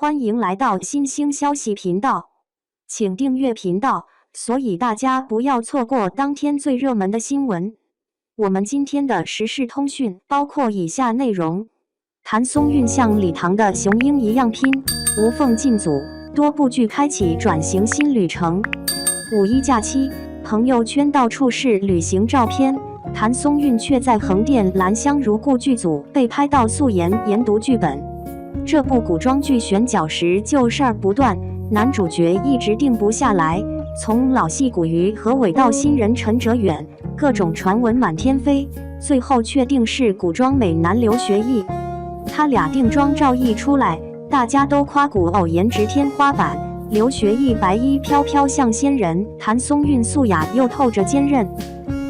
欢迎来到新兴消息频道，请订阅频道，所以大家不要错过当天最热门的新闻。我们今天的时事通讯包括以下内容：谭松韵像礼堂的雄鹰一样拼，无缝进组，多部剧开启转型新旅程。五一假期，朋友圈到处是旅行照片，谭松韵却在横店兰香如故剧组被拍到素颜研读剧本。这部古装剧选角时就事儿不断，男主角一直定不下来，从老戏骨于何伟到新人陈哲远，各种传闻满天飞，最后确定是古装美男刘学义。他俩定妆照一出来，大家都夸古偶颜值天花板，刘学义白衣飘飘像仙人，谭松韵素雅又透着坚韧。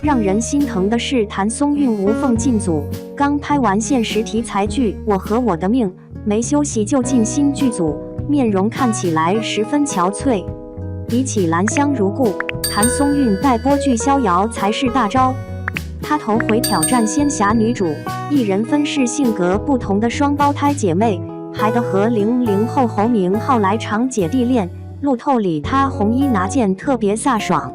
让人心疼的是，谭松韵无缝进组，刚拍完现实题材剧《我和我的命》，没休息就进新剧组，面容看起来十分憔悴。比起兰香如故，谭松韵带播剧《逍遥》才是大招。她头回挑战仙侠女主，一人分饰性格不同的双胞胎姐妹，还得和00后侯明昊来场姐弟恋。路透里她红衣拿剑特别飒爽。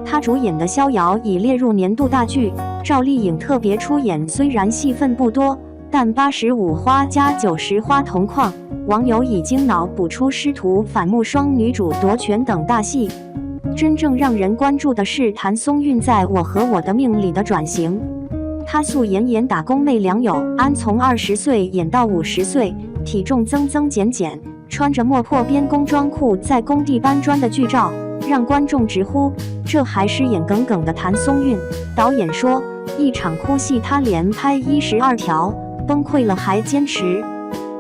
她主演的《逍遥》已列入年度大剧，赵丽颖特别出演，虽然戏份不多，但85花加90花同框，网友已经脑补出师徒反目双女主夺权等大戏。真正让人关注的是谭松韵在《我和我的命》里的转型。她素颜演打工妹良友安，从20岁演到50岁，体重增增减减，穿着没破边工装裤在工地搬砖的剧照，让观众直呼这还是演耿耿的谭松韵。导演说，一场哭戏她连拍12条，崩溃了还坚持。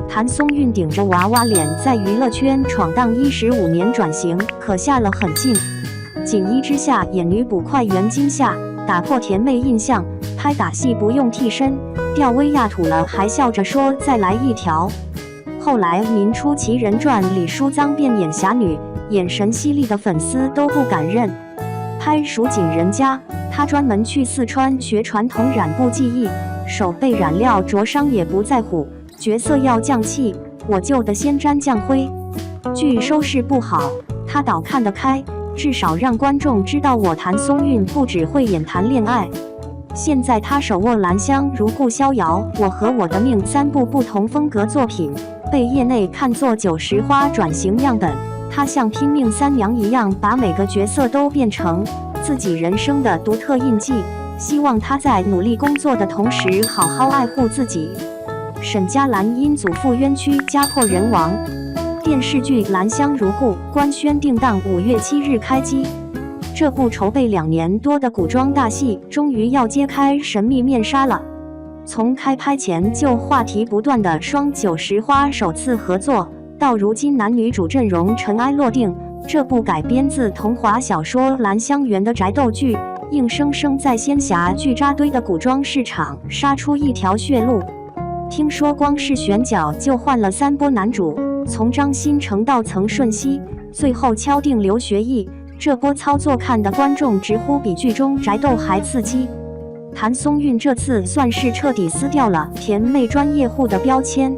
谭松韵顶着娃娃脸在娱乐圈闯荡15年，转型可下了狠劲。锦衣之下演女捕快袁今夏，打破甜妹印象，拍打戏不用替身，吊威亚土了还笑着说再来一条。后来民初奇人传李淑臧便演侠女，眼神犀利的粉丝都不敢认。拍蜀锦人家，她专门去四川学传统染布技艺，手被染料灼伤也不在乎，角色要降气，我就得先沾酱灰。剧收视不好，她倒看得开，至少让观众知道我谭松韵不只会演谈恋爱。现在她手握兰香如故、逍遥、我和我的命3部不同风格作品，被业内看作90花转型样本。她像拼命三娘一样，把每个角色都变成自己人生的独特印记。希望她在努力工作的同时，好好爱护自己。沈佳兰因祖父冤屈家破人亡。电视剧《兰香如故》官宣定档5月7日开机。这部筹备2年多的古装大戏，终于要揭开神秘面纱了。从开拍前就话题不断的双90花首次合作，到如今男女主阵容尘埃落定，这部改编自童话小说《兰香园》的宅斗剧，硬生生在仙侠剧扎堆的古装市场杀出一条血路。听说光是选角就换了3波男主，从张新成到曾舜晞，最后敲定刘学义。这波操作看得观众直呼比剧中宅斗还刺激。谭松韵这次算是彻底撕掉了甜妹专业户的标签。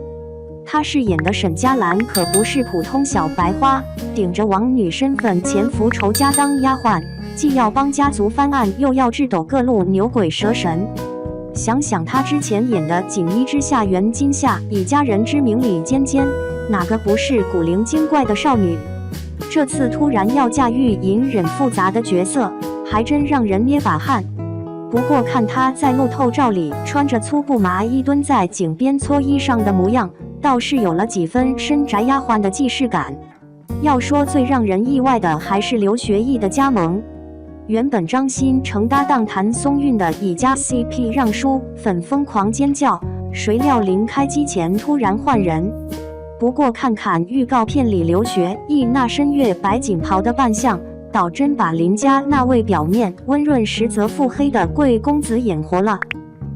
她饰演的沈佳兰可不是普通小白花，顶着王女身份潜伏仇家当丫鬟，既要帮家族翻案，又要智斗各路牛鬼蛇神。想想她之前演的《锦衣之下》袁今夏，以家人之名里尖尖，哪个不是古灵精怪的少女？这次突然要驾驭隐忍复杂的角色，还真让人捏把汗。不过看她在路透照里穿着粗布麻衣蹲在井边搓衣裳的模样，倒是有了几分深宅丫鬟的既视感。要说最让人意外的，还是刘学义的加盟。原本张新成搭档谭松韵的以家 CP 让书粉疯狂尖叫，谁料临开机前突然换人。不过看看预告片里刘学义那身越白锦袍的扮相，倒真把林家那位表面温润实则腹黑的贵公子演活了。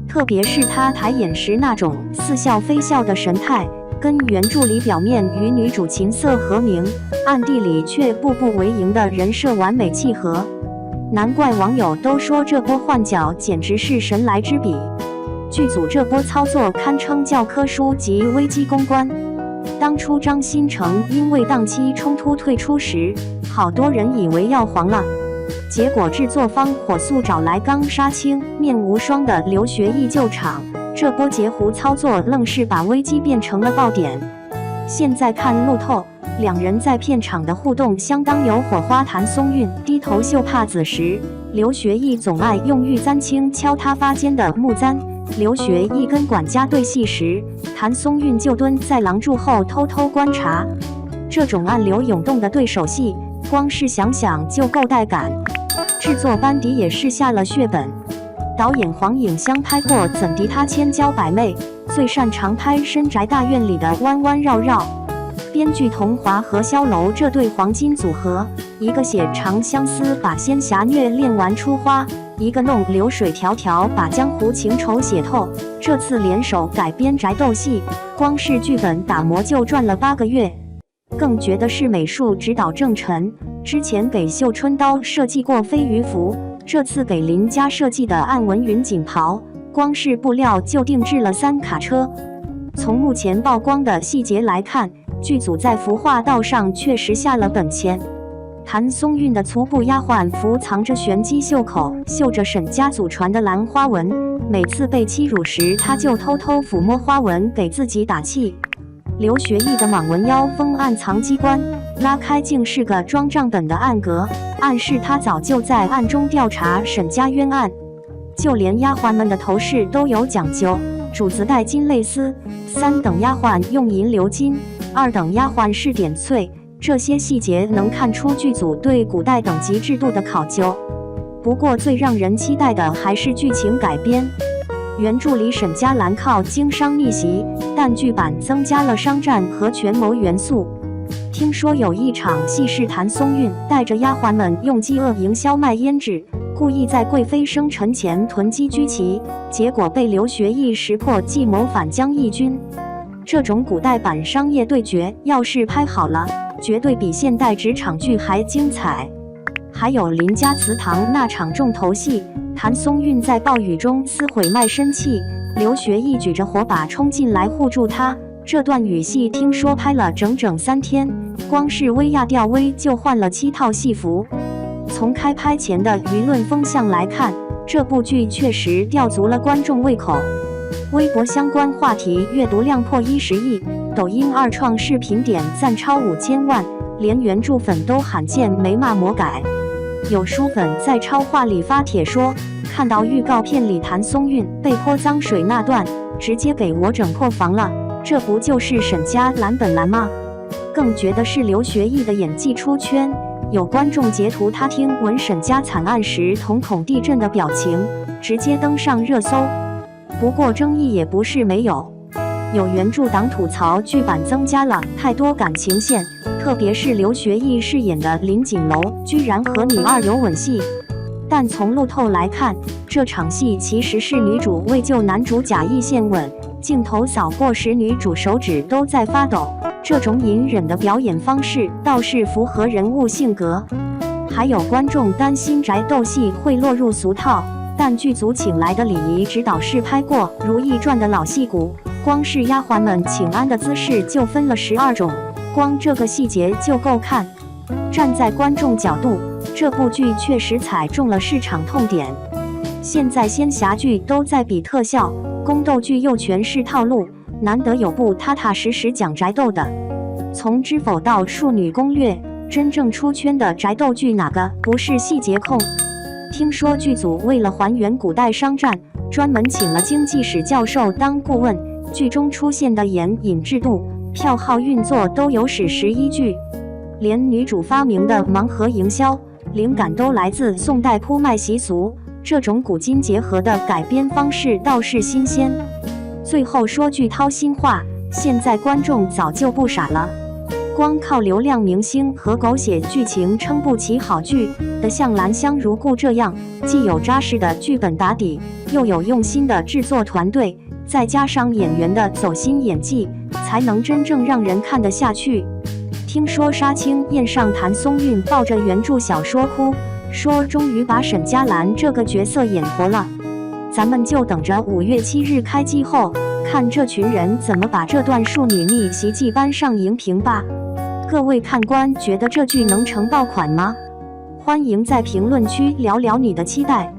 特别是他抬眼时那种似笑非笑的神态，跟原著里表面与女主琴瑟和鸣，暗地里却步步为营的人设完美契合。难怪网友都说这波换角简直是神来之笔。剧组这波操作堪称教科书级危机公关。当初张新成因为档期冲突退出时，好多人以为要黄了，结果制作方火速找来刚杀青、面无双的刘学义救场，这波截胡操作愣是把危机变成了爆点。现在看路透，两人在片场的互动相当有火花。谭松韵低头绣帕子时，刘学义总爱用玉簪轻敲他发间的木簪。刘学义跟管家对戏时，谭松韵就蹲在廊柱后偷偷观察。这种暗流涌动的对手戏，光是想想就够带感。制作班底也是下了血本，导演黄颖香拍过《怎敌他千娇百媚》，最擅长拍深宅大院里的弯弯绕绕。编剧童华和萧楼这对黄金组合，一个写长相思把仙侠虐恋玩出花，一个弄流水迢迢把江湖情仇写透。这次联手改编宅斗戏，光是剧本打磨就赚了8个月。更绝的是美术指导郑晨，之前给绣春刀设计过飞鱼服，这次给林家设计的暗纹云锦袍，光是布料就定制了3卡车。从目前曝光的细节来看，剧组在服化道上确实下了本钱。谭松韵的粗布丫鬟服藏着玄机袖口，绣着沈家祖传的兰花纹，每次被欺辱时，她就偷偷抚摸花纹给自己打气。刘学义的蟒纹腰封暗藏机关，拉开竟是个装账本的暗格，暗示他早就在暗中调查沈家冤案。就连丫鬟们的头饰都有讲究，主子戴金类丝，3等丫鬟用银鎏金，2等丫鬟是点翠。这些细节能看出剧组对古代等级制度的考究。不过最让人期待的还是剧情改编。原著里沈家兰靠经商逆袭，但剧版增加了商战和权谋元素。听说有一场戏是谭松韵带着丫鬟们用饥饿营销卖胭脂，故意在贵妃生辰前囤积居奇，结果被刘学义识破计谋反将义军。这种古代版商业对决要是拍好了，绝对比现代职场剧还精彩。还有林家祠堂那场重头戏，谭松韵在暴雨中撕毁卖身契，刘学义举着火把冲进来护住他。这段雨戏听说拍了整整3天，光是薇娅吊威就换了7套戏服。从开拍前的舆论风向来看，这部剧确实吊足了观众胃口。微博相关话题阅读量破10亿，抖音2创视频点赞超5000万，连原著粉都罕见没骂魔改。有书粉在超话里发帖说，看到预告片里谭松韵被泼脏水那段，直接给我整破防了，这不就是沈家蓝本蓝吗？更绝的是刘学义的演技出圈，有观众截图他听闻沈家惨案时瞳孔地震的表情，直接登上热搜。不过争议也不是没有，有原著党吐槽剧版增加了太多感情线，特别是刘学义饰演的林锦楼居然和女二有吻戏。但从路透来看，这场戏其实是女主为救男主假意献吻，镜头扫过时女主手指都在发抖，这种隐忍的表演方式倒是符合人物性格。还有观众担心宅斗戏会落入俗套，但剧组请来的礼仪指导是拍过《如懿传》的老戏骨，光是丫鬟们请安的姿势就分了12种，光这个细节就够看。站在观众角度，这部剧确实踩中了市场痛点。现在仙侠剧都在比特效，宫斗剧又全是套路，难得有部踏踏实实讲宅斗的。从知否到庶女攻略，真正出圈的宅斗剧哪个不是细节控？听说剧组为了还原古代商战，专门请了经济史教授当顾问，剧中出现的盐引制度、票号运作都有史实依据。连女主发明的盲盒营销，灵感都来自宋代铺卖习俗，这种古今结合的改编方式倒是新鲜。最后说句掏心话，现在观众早就不傻了，光靠流量明星和狗血剧情撑不起好剧的，像兰香如故这样，既有扎实的剧本打底，又有用心的制作团队，再加上演员的走心演技，才能真正让人看得下去。听说杀青宴上谭松韵抱着原著小说哭，说终于把沈佳兰这个角色演活了。咱们就等着5月7日开机后看这群人怎么把这段庶女逆袭记搬上荧屏吧。各位看官觉得这剧能成爆款吗？欢迎在评论区聊聊你的期待。